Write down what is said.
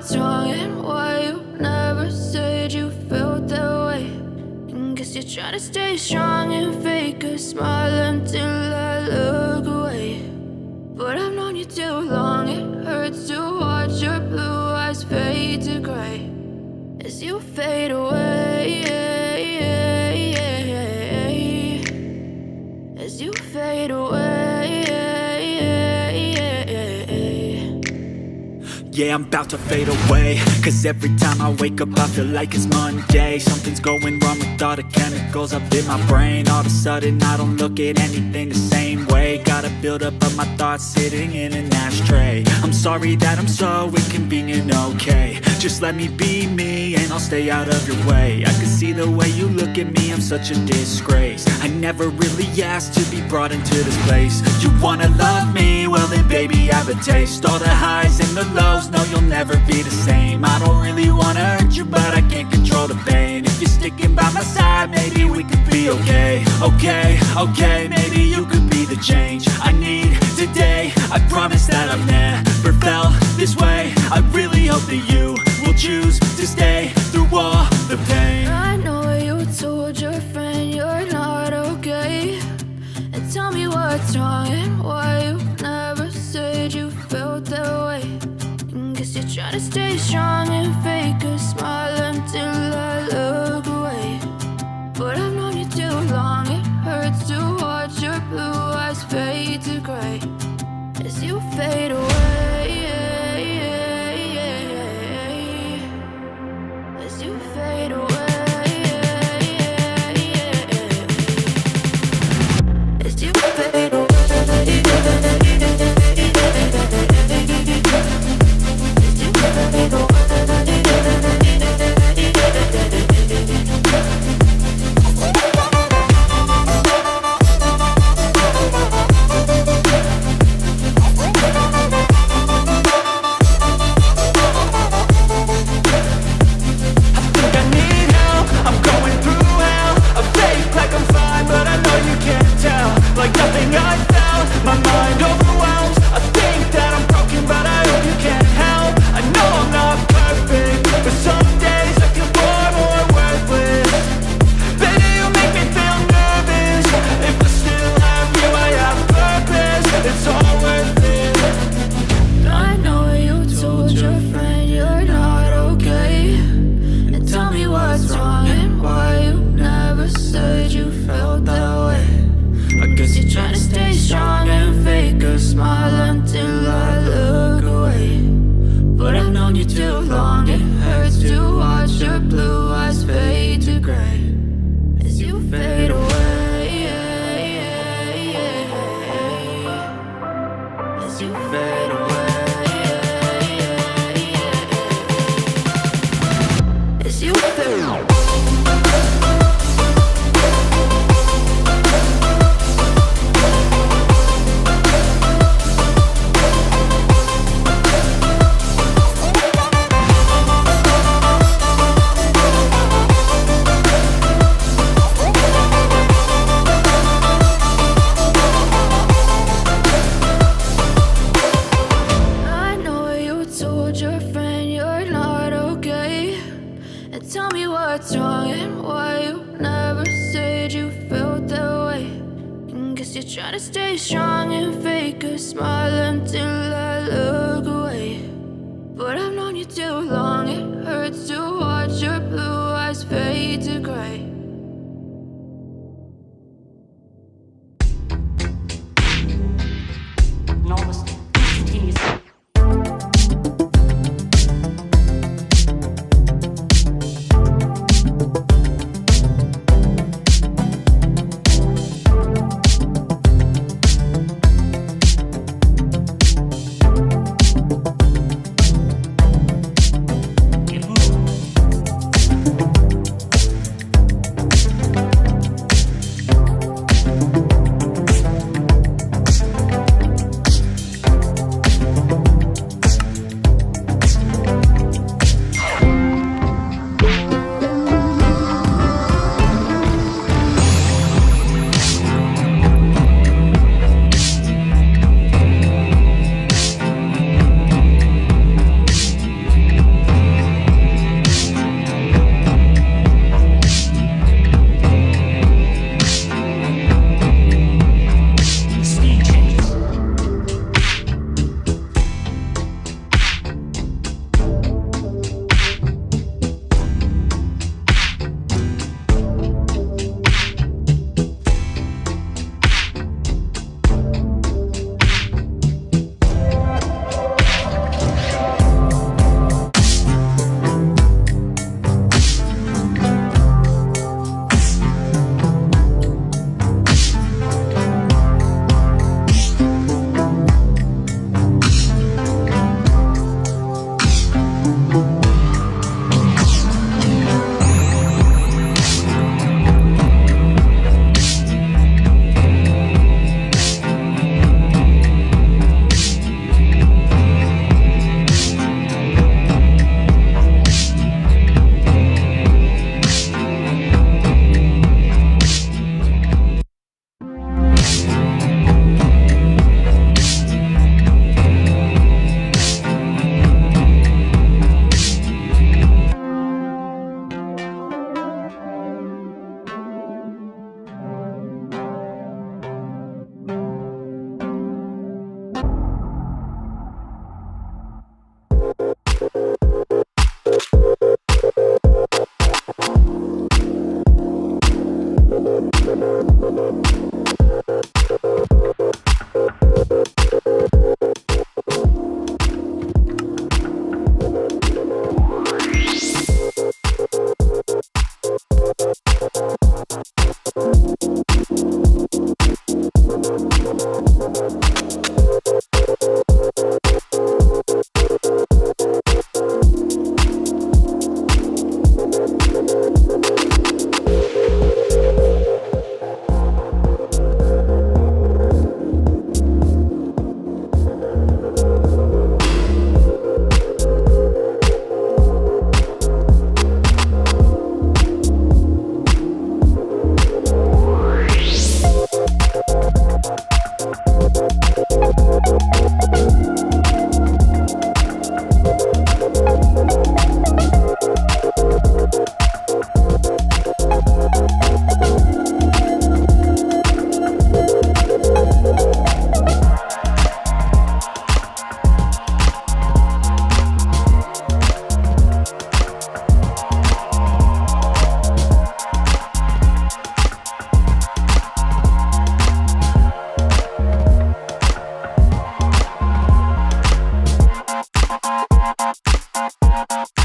what's wrong and why you never said you felt that way. And guess you're trying to stay strong and fake a smile until I look away. But I've known you too long, it hurts to watch your blue eyes fade to gray as you fade away, as you fade away. Yeah, I'm about to fade away, cause every time I wake up I feel like it's Monday. Something's going wrong with all the chemicals up in my brain. All of a sudden I don't look at anything the same way. Gotta build up of my thoughts sitting in an ashtray. I'm sorry that I'm so inconvenient, okay. Just let me be me and I'll stay out of your way. I can see the way you look at me, I'm such a disgrace. I never really asked to be brought into this place. You wanna love me? Well then baby I have a taste. All the highs and the lows, no you'll never be the same. I don't really wanna hurt you but I can't control the pain. If you're sticking by my side maybe we could be okay. Okay, maybe you could be the change I need today. I promise that I've never felt this way. I really hope that you will choose to stay through all the pain. I know you told your friend you're not okay, and tell me what's wrong and why you never said you felt that way. And guess you're trying to stay strong and fake a smile until I look away. But I've known you too long, it hurts to watch your blue eyes fade to gray as you fade away, as you fade away, as you fade away. Bye.